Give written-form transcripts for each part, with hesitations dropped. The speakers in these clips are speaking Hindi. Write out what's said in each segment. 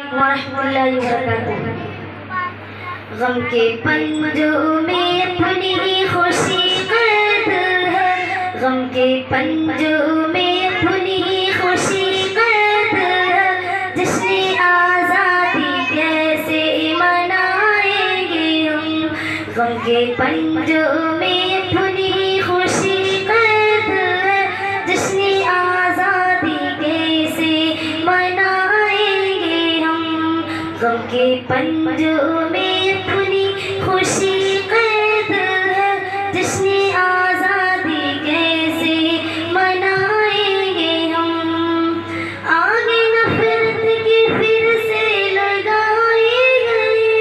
व रहमतुल्लाहि व बरकातुहू। गम के पंजों में अपनी खुशी कैद है, गम के पंजों में अपनी खुशी कैद है। जश्न आज़ादी कैसे मनाएंगे हम, गम के पंजों में अपनी खुशी कैद है। जश्न आज़ादी कैसे मनाएंगे हम, गम के पंजों में खुशी कैद है। जश्न आज़ादी कैसे मनाएंगे हम। आगे नफरत की फिर से लगाए गए,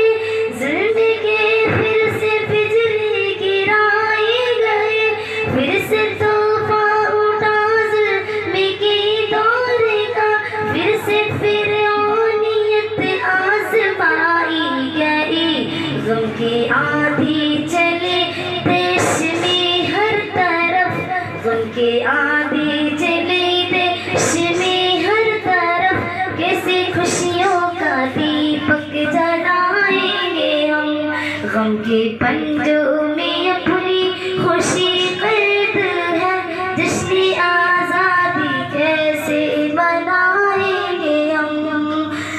ज़ुल्म के फिर से बिजली गिराए गए। फिर से तूफा उठा ज़ुल्म के दौर का, फिर से फिरौनियत आज़माई गई। गम की आंधी चले देश में हर तरफ, गम की आंधी चले देश में हर तरफ। कैसे खुशियों का दीपक जलाएंगे हम, गम के पंजों में अपनी खुशी कैद है। जश्न आज़ादी कैसे मनाएंगे हम।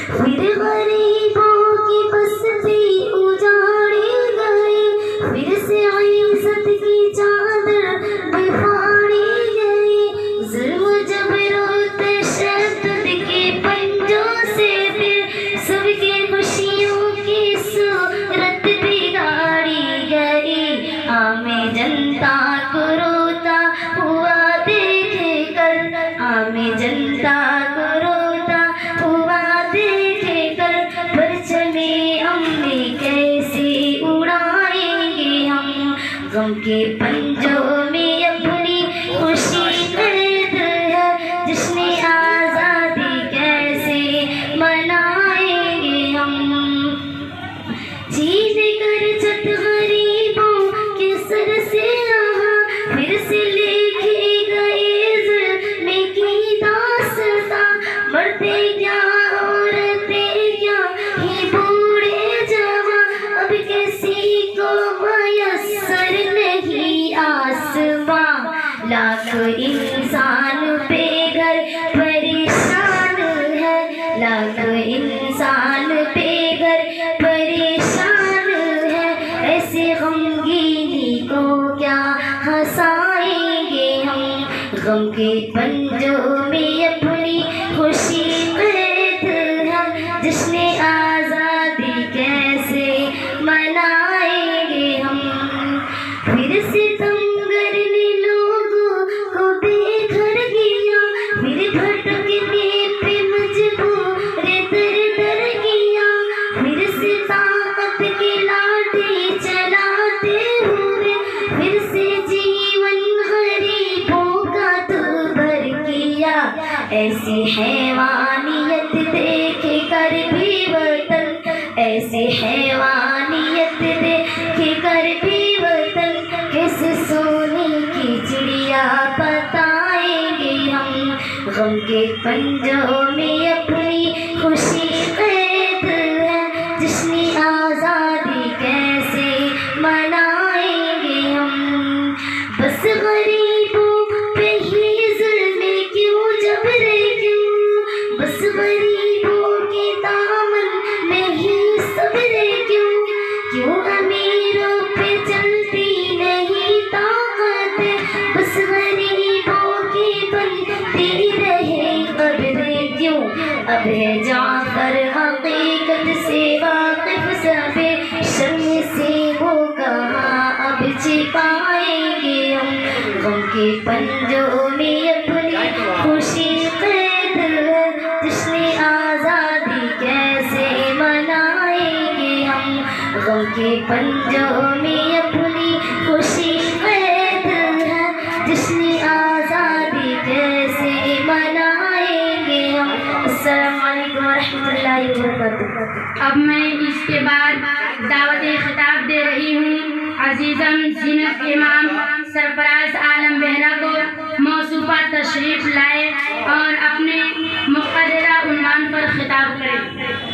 फिर गरीबों की बस्ती उजाड़ी गई, फिर से इज़्ज़त की चादर बिफाड़ी गई। ज़ुल्म जबरों तशद्दुद के पंजों से फिर सबकी खुशियों की सूरत बिगाड़ी गई। आमे जनता को रोता हुआ देख कर, आमे जनता को रोता हुआ देख कर। परचमे अम्मे कैसे उड़ाएंगे हम, गम के पंजों में अपनी खुशी कैद है। जश्न आज़ादी कैसे मनाएंगे हम। जीत कर छत गरीबों के सर से यहाँ, फिर से लिखी गई ज़ुल्म की दास्तां। बढ़ते क्या औरतें क्या ही बूढ़े जवां, अब किसी को मयस्सर नहीं आसमां। लाख इंसान बेघर परेशान है, लाख इंसान बेघर परेशान है। ऐसे गमगीनी को क्या हंसाएंगे हम, गम के पंजों में अपनी खुशी कैद है। जश्न आज़ादी कैसे मनाएंगे हम। फिर से तमगर ने लोगों को बेघर किया, फिर भटकने पे मजबूर दर दर किया। फिर से ताकत की लाठी चलाते हुए, फिर से जीवन गरीबों का तू भर किया। ऐसी हैवानियत देख कर भी वतन, ऐसी हैवानियत देख कर भी वतन। कैसे सोने की चिड़िया बताएंगे हम, गम के पंजों में अपनी खुशी कैद है। जश्न आज़ादी कैसे मनाएंगे हम। बस गरीबों पे ही ज़ुल्म क्यों, जबरे क्यों, बस गरीबों के दामन में ही सब्र क्यों। क्यों अमीरों पे चलती नहीं ताकत, बस गरीबों की बनती रहे कब्रें क्यों। अब है जाफर हकीकत से वाकिफ सबे, शर्म से वो कहाँ अब छिपाएंगे हम। गम के पंजों में अपनी खुशी कैद है। जश्न आज़ादी कैसे मनाएंगे हम, गम के पंजों में अपनी खुशी कैद है। जश्न आज़ादी कैसे मनाएंगे हम। अस्सलामु अलैकुम व रहमतुल्लाहि व बरकातुहू। अब मैं इसके बाद दावत खिताब दे रही हूँ अजीज़म जीनत इमाम सरफराज आलम बेहरा को मौसूफा तशरीफ लाए और अपने मुक़र्ररा उन्वान पर खिताब करें।